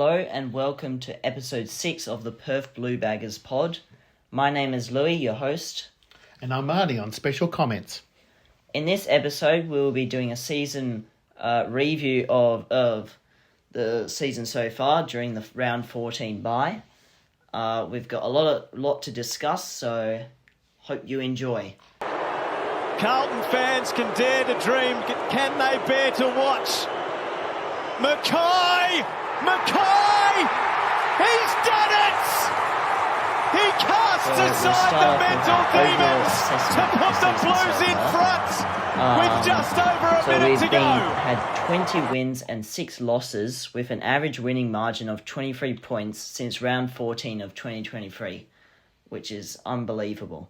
Hello and welcome to episode 6 of the Perth Blue Baggers pod. My name is Louis, your host. And I'm Marty on special comments. In this episode, we will be doing a season review of the season so far during the round 14 bye. We've got a lot to discuss, so hope you enjoy. Carlton fans can dare to dream. Can they bear to watch? Mackay! He's done it! He casts aside the mental demons to put the Blues in front with just over a minute to go. Had 20 wins and 6 losses with an average winning margin of 23 points since round 14 of 2023, which is unbelievable.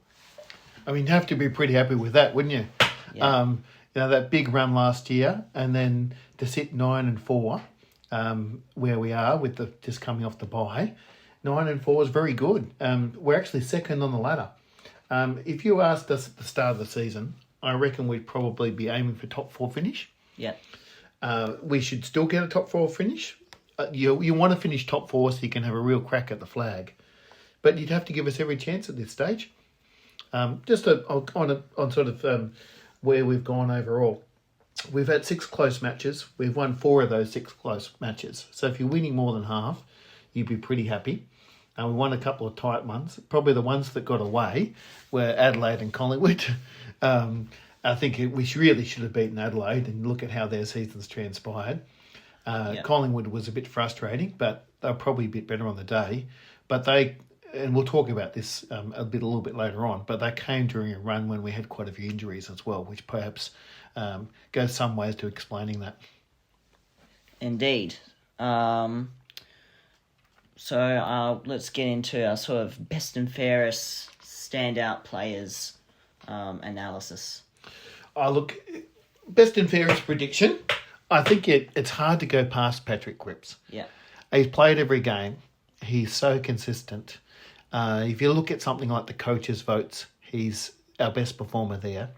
I mean, you have to be pretty happy with that, wouldn't you? Yeah. That big run last year, and then to sit 9-4, where we are with just coming off the bye, 9-4 is very good. We're actually second on the ladder. If you asked us at the start of the season, I reckon we'd probably be aiming for top 4 finish. Yeah. We should still get a top 4 finish. You want to finish top 4 so you can have a real crack at the flag, but you'd have to give us every chance at this stage. On where we've gone overall. We've had 6 close matches. We've won 4 of those 6 close matches. So if you're winning more than half, you'd be pretty happy. We won a couple of tight ones. Probably the ones that got away were Adelaide and Collingwood. I think we really should have beaten Adelaide, and look at how their seasons transpired. Collingwood was a bit frustrating, but they're probably a bit better on the day. But and we'll talk about this a little bit later on, but they came during a run when we had quite a few injuries as well, which perhaps goes some ways to explaining that. Indeed. So let's get into our sort of best and fairest standout players analysis. Look, best and fairest prediction, I think it's hard to go past Patrick Cripps. Yeah. He's played every game. He's so consistent. If you look at something like the coaches' votes, he's our best performer there.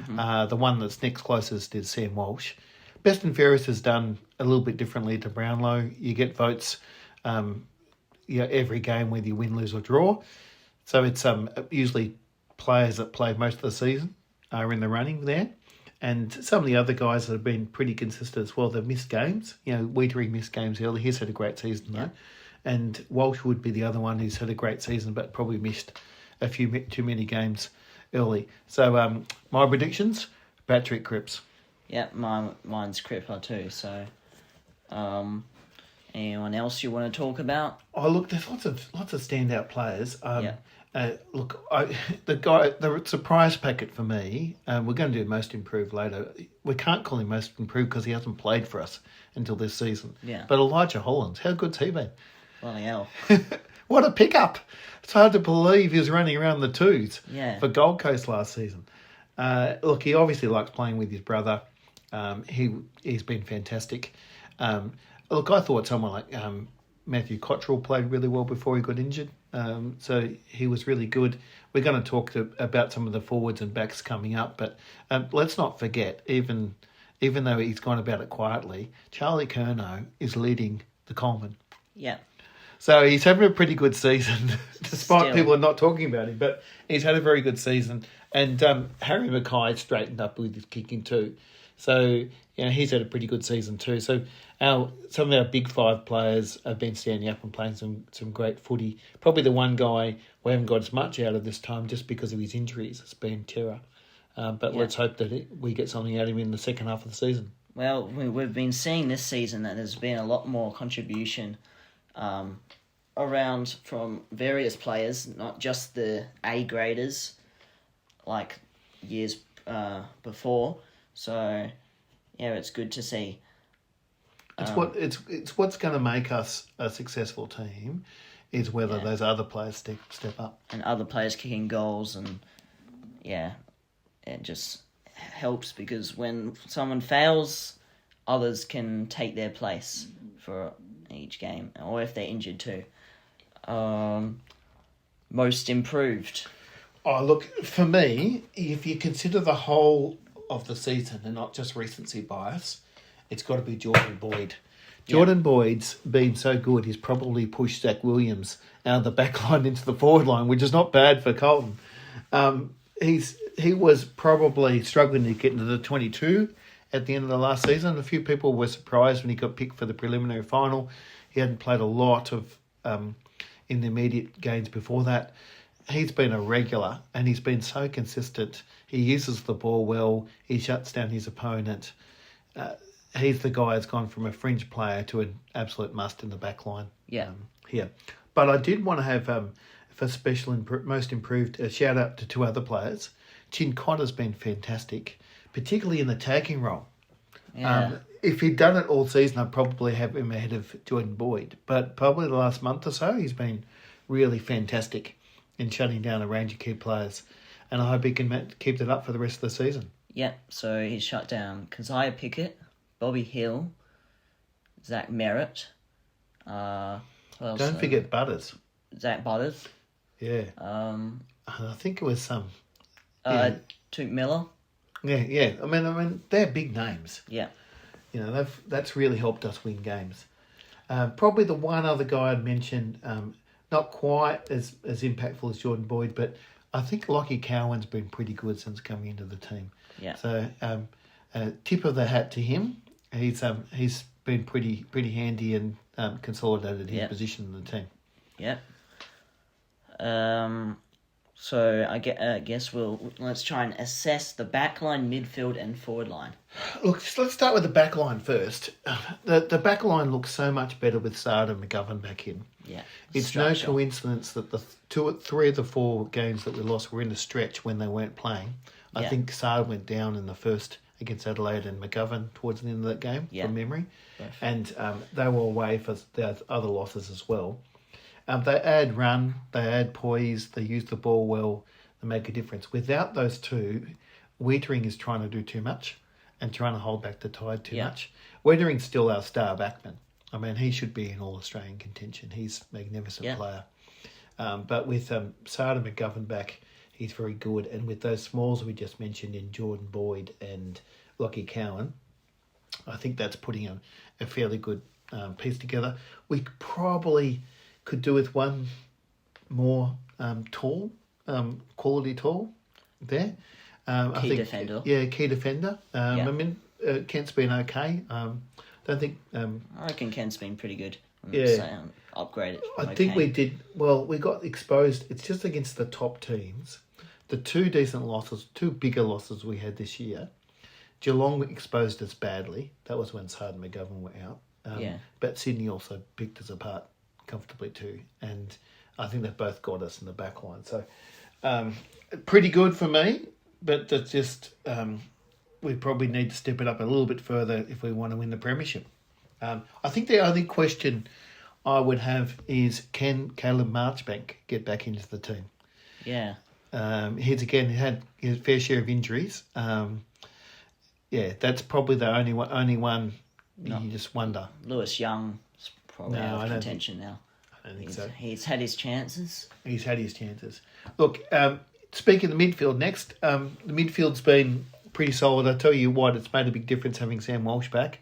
Mm-hmm. The one that's next closest is Sam Walsh. Best and fairest is done a little bit differently to Brownlow. You get votes every game, whether you win, lose or draw. So it's usually players that play most of the season are in the running there. And some of the other guys that have been pretty consistent as well, they've missed games. Wheatery missed games early. He's had a great season though. And Walsh would be the other one who's had a great season but probably missed a few too many games early. So my predictions, Patrick Cripps. Yeah, mine's Cripper too. So anyone else you want to talk about? Oh, look, there's lots of standout players. The surprise packet for me, we're going to do most improved later. We can't call him most improved because he hasn't played for us until this season. Yeah. But Elijah Hollands, how good's he been? Bloody hell. What a pickup. It's hard to believe he was running around the twos for Gold Coast last season. Look, he obviously likes playing with his brother. He's been fantastic. Look, I thought someone like Matthew Cottrell played really well before he got injured. So he was really good. We're going to talk about some of the forwards and backs coming up, but let's not forget, even though he's gone about it quietly, Charlie Curnow is leading the Coleman. Yeah. So he's having a pretty good season, despite people are not talking about him. But he's had a very good season. And Harry Mackay straightened up with his kicking too. So he's had a pretty good season too. So some of our big 5 players have been standing up and playing some great footy. Probably the one guy we haven't got as much out of this time just because of his injuries has been Terra. Let's hope that we get something out of him in the second half of the season. Well, we've been seeing this season that there's been a lot more contribution around from various players, not just the A-graders like years before. So, it's good to see. It's what's going to make us a successful team is whether those other players step up. And other players kicking goals and, it just helps because when someone fails, others can take their place for each game, or if they're injured too. Most improved. Oh, look, for me, if you consider the whole of the season and not just recency bias, it's got to be Jordan Boyd. Jordan Boyd's been so good, he's probably pushed Zach Williams out of the back line into the forward line, which is not bad for Carlton. He was probably struggling to get into the 22 at the end of the last season. A few people were surprised when he got picked for the preliminary final. He hadn't played a lot of in the immediate games before that. He's been a regular, and he's been so consistent. He uses the ball well. He shuts down his opponent. He's the guy that's gone from a fringe player to an absolute must in the back line. Yeah. Here. But I did want to have, for special most improved, a shout out to two other players. Chin Cotter's been fantastic, particularly in the tagging role. Yeah. If he'd done it all season, I'd probably have him ahead of Jordan Boyd. But probably the last month or so, he's been really fantastic in shutting down a range of key players. And I hope he can keep that up for the rest of the season. Yeah, so he's shut down Keziah Pickett, Bobby Hill, Zach Merritt. Who else? Don't forget Butters. Zach Butters. Yeah. I think it was some. Toot Miller. Yeah. I mean, they're big names. Yeah. You know, that's really helped us win games. Probably the one other guy I'd mention, not quite as impactful as Jordan Boyd, but I think Lockie Cowan's been pretty good since coming into the team. Yeah. So, tip of the hat to him. He's been pretty handy and consolidated his position in the team. Yeah. So I guess let's try and assess the backline, midfield, and forward line. Look, let's start with the back line first. The back line looks so much better with Sard and McGovern back in. Yeah. It's structure. No coincidence that the three of the four games that we lost were in a stretch when they weren't playing. I think Sard went down in the first against Adelaide and McGovern towards the end of that game, from memory. Perfect. And they were away for the other losses as well. They add run, they add poise, they use the ball well, they make a difference. Without those two, Wiedering is trying to do too much and trying to hold back the tide too much. Wiedering's still our star backman. I mean, he should be in All-Australian contention. He's a magnificent player. But with Sard and McGovern back, he's very good. And with those smalls we just mentioned in Jordan Boyd and Lockie Cowan, I think that's putting a fairly good piece together. We probably could do with one more tall, quality tall there. Key defender. Yeah, key defender. I mean, Kent's been okay. Don't think... I reckon Kent's been pretty good. Upgraded. I think we did... Well, we got exposed. It's just against the top teams. The two bigger losses we had this year. Geelong exposed us badly. That was when Sard and McGovern were out. But Sydney also picked us apart comfortably too, and I think they've both got us in the back line. So pretty good for me, but that's just we probably need to step it up a little bit further if we want to win the premiership. I think the only question I would have is, can Caleb Marchbank get back into the team? Yeah. He's again had his fair share of injuries. That's probably the only one you just wonder. Lewis Young probably out of contention now. I don't think so. He's had his chances. Look, speaking of the midfield next, the midfield's been pretty solid. I tell you what, it's made a big difference having Sam Walsh back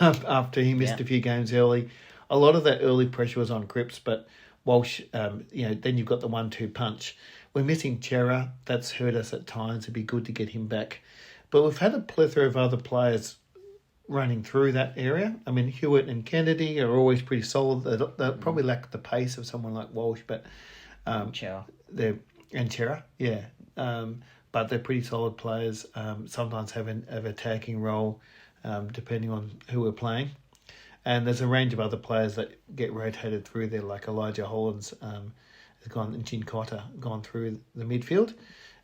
after he missed a few games early. A lot of that early pressure was on Cripps, but Walsh, then you've got the 1-2 punch. We're missing Chera. That's hurt us at times. It'd be good to get him back. But we've had a plethora of other players running through that area. I mean, Hewitt and Kennedy are always pretty solid. They probably lack the pace of someone like Walsh, but Chera. Chera, but they're pretty solid players. Sometimes have an attacking role, depending on who we're playing. And there's a range of other players that get rotated through there, like Elijah Hollands has gone, and Chin Cotter gone through the midfield.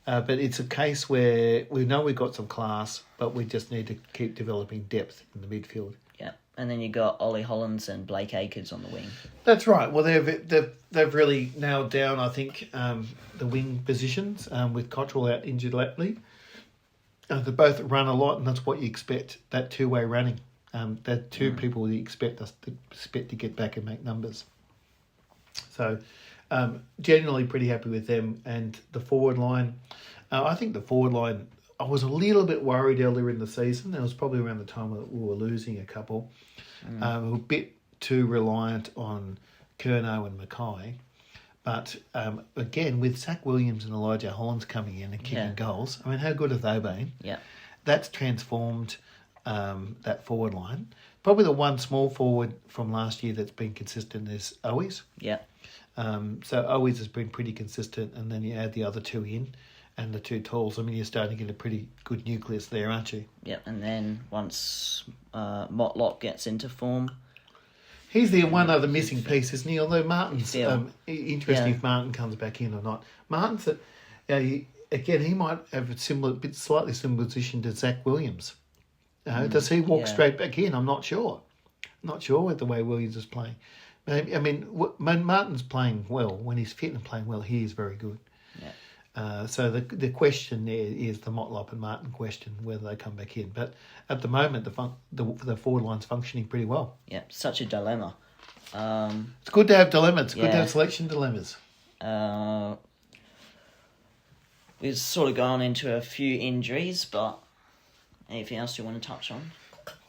But it's a case where we know we've got some class, but we just need to keep developing depth in the midfield. Yeah, and then you got Ollie Hollands and Blake Acres on the wing. That's right. Well, they've really nailed down, I think, the wing positions with Cottrell out injured lately. They both run a lot, and that's what you expect. That two-way running. They're two people you expect to get back and make numbers. So. Generally pretty happy with them, and the forward line. I think the forward line I was a little bit worried earlier in the season. It was probably around the time that we were losing a couple. We were a bit too reliant on Curnow and Mackay. But again, with Zach Williams and Elijah Hollands coming in and kicking goals, I mean, how good have they been? Yeah. That's transformed that forward line. Probably the one small forward from last year that's been consistent is Owies. Yeah. So Owies has been pretty consistent, and then you add the other two in and the two talls. I mean, you're starting to get a pretty good nucleus there, aren't you? Yep, and then once Motlop gets into form... He's the one other missing piece, isn't he? Although Martin's interesting if Martin comes back in or not. Martin's, he might have a slightly similar position to Zach Williams. Does he walk straight back in? I'm not sure. Not sure with the way Williams is playing. I mean, when Martin's playing well, when he's fit and playing well, he is very good. Yeah. So the question there is the Motlop and Martin question, whether they come back in. But at the moment, the forward line's functioning pretty well. Yeah, such a dilemma. It's good to have dilemmas. It's good to have selection dilemmas. We've sort of gone into a few injuries, but anything else you want to touch on?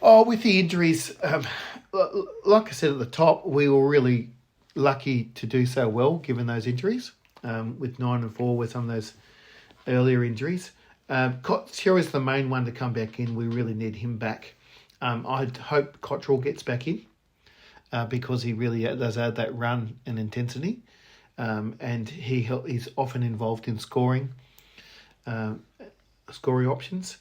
Oh, with the injuries, like I said at the top, we were really lucky to do so well given those injuries. With 9 and 4 with some of those earlier injuries. Shearer's the main one to come back in. We really need him back. I hope Cottrell gets back in because he really does add that run and intensity. And he's often involved in scoring options.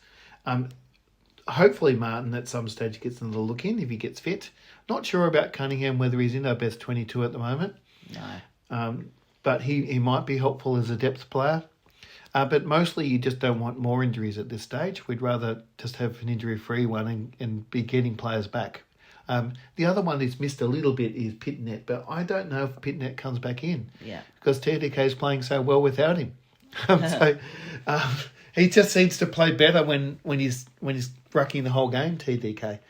Hopefully Martin at some stage gets another look in if he gets fit. Not sure about Cunningham, whether he's in our best 22 at the moment. No. But he might be helpful as a depth player. But mostly you just don't want more injuries at this stage. We'd rather just have an injury-free one and be getting players back. The other one that's missed a little bit is Pitnet, but I don't know if Pitnet comes back in. Yeah. Because TDK is playing so well without him. He just seems to play better when he's rucking the whole game, TDK.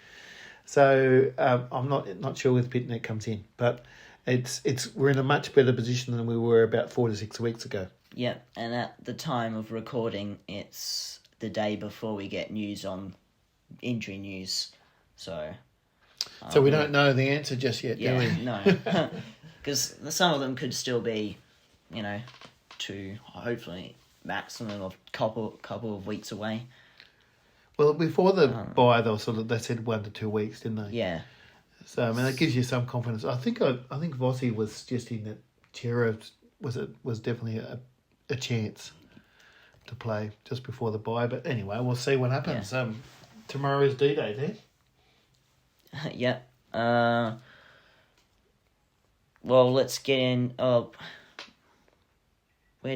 So I'm not sure if Pitnet comes in, but we're in a much better position than we were about 4 to 6 weeks ago. Yeah, and at the time of recording, it's the day before we get news on injury news. So we don't know the answer just yet, do we? No. Because some of them could still be, to hopefully maximum of couple of weeks away. Well, before the bye, they said 1 to 2 weeks, didn't they? Yeah. So I mean, that gives you some confidence. I think Vossi was suggesting that Chera was definitely a chance to play just before the bye. But anyway, we'll see what happens. Yeah. Tomorrow is D-Day there. Yeah. Well, let's get in. Where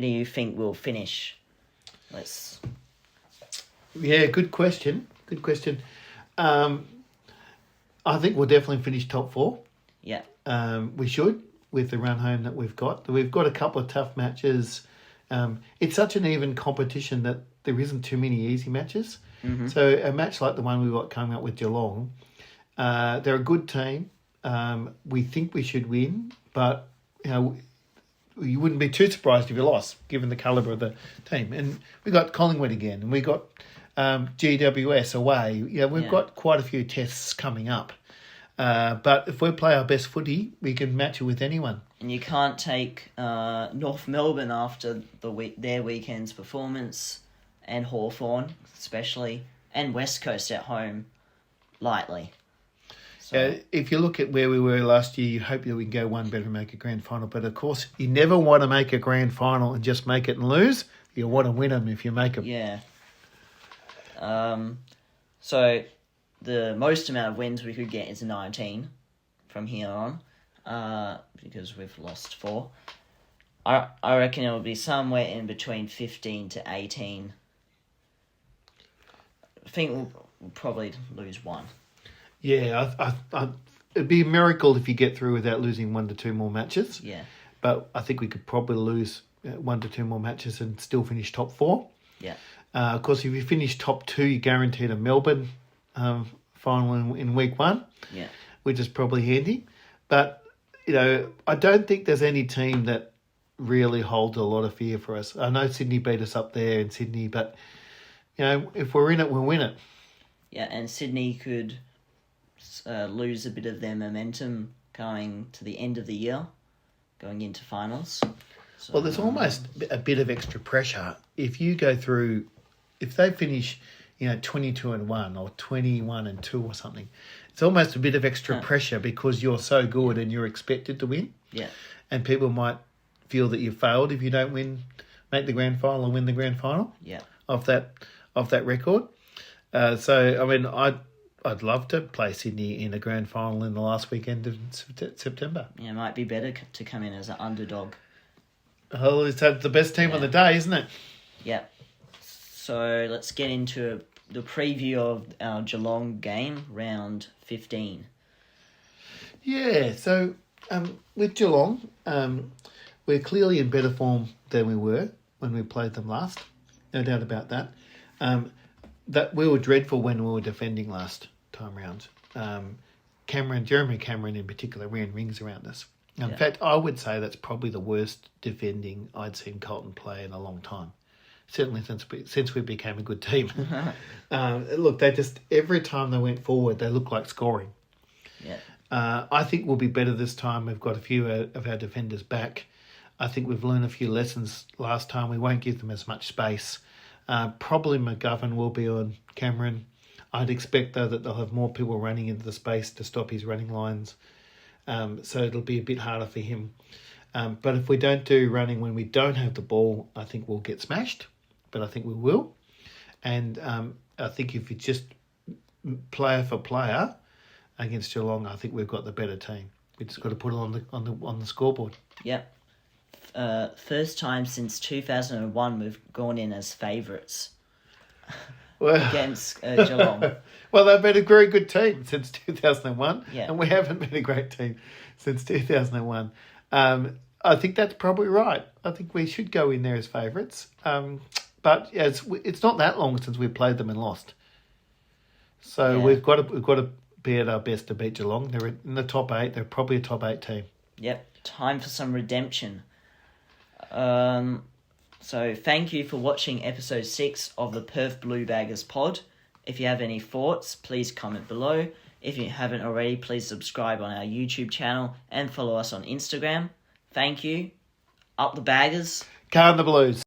do you think we'll finish? Yeah, good question. I think we'll definitely finish top 4. Yeah. We should, with the run home that we've got. We've got a couple of tough matches. It's such an even competition that there isn't too many easy matches. Mm-hmm. So a match like the one we've got coming up with Geelong, they're a good team. We think we should win, but you wouldn't be too surprised if you lost, given the calibre of the team. And we got Collingwood again, and we got GWS away. We've got quite a few tests coming up. But if we play our best footy, we can match it with anyone. And you can't take North Melbourne after their weekend's performance, and Hawthorn especially, and West Coast at home lightly. So. If you look at where we were last year, you hope that we can go one better and make a grand final. But of course, you never want to make a grand final and just make it and lose. You want to win them if you make them. Yeah. So the most amount of wins we could get is 19 from here on, because we've lost 4. I reckon it will be somewhere in between 15 to 18. I think we'll probably lose 1. Yeah, it'd be a miracle if you get through without losing 1 to 2 more matches. Yeah. But I think we could probably lose 1 to 2 more matches and still finish top 4. Yeah. Of course, if you finish top 2, you're guaranteed a Melbourne final in week 1. Yeah. Which is probably handy. But, I don't think there's any team that really holds a lot of fear for us. I know Sydney beat us up there in Sydney, but if we're in it, we'll win it. Yeah, and Sydney could lose a bit of their momentum going to the end of the year, going into finals. So, Well, there's almost a bit of extra pressure if you go through, if they finish, 22-1 or 21-2 or something. It's almost a bit of extra pressure because you're so good and you're expected to win. Yeah. And people might feel that you failed if you don't make the grand final and win the grand final. Yeah. Of that record. So I mean, I'd love to play Sydney in a grand final in the last weekend of September. Yeah, it might be better to come in as an underdog. Oh, it's the best team on the day, isn't it? Yeah. So let's get into the preview of our Geelong game, round 15. Yeah, so with Geelong, we're clearly in better form than we were when we played them last. No doubt about that. That we were dreadful when we were defending last time round. Jeremy Cameron in particular, ran rings around us. In fact, I would say that's probably the worst defending I'd seen Carlton play in a long time. Certainly since we became a good team. Look, they just, every time they went forward, they looked like scoring. Yeah. I think we'll be better this time. We've got a few of our defenders back. I think we've learned a few lessons last time. We won't give them as much space. Probably McGovern will be on Cameron. I'd expect, though, that they'll have more people running into the space to stop his running lines. So it'll be a bit harder for him. But if we don't do running when we don't have the ball, I think we'll get smashed. But I think we will. And I think if it's just player for player against Geelong, I think we've got the better team. We just got to put it on the scoreboard. Yep. First time since 2001 we've gone in as favourites against Geelong. Well, they've been a very good team since 2001, yeah. And we haven't been a great team since 2001. I think that's probably right. I think we should go in there as favourites. But it's not that long since we played them and lost. So we've got to be at our best to beat Geelong. They're in the top 8. They're probably a top 8 team. Yep, time for some redemption. So thank you for watching episode 6 of the Perth Blue Baggers pod. If you have any thoughts, please comment below. If you haven't already, please subscribe on our YouTube channel and follow us on Instagram. Thank you. Up the Baggers. Calm the Blues.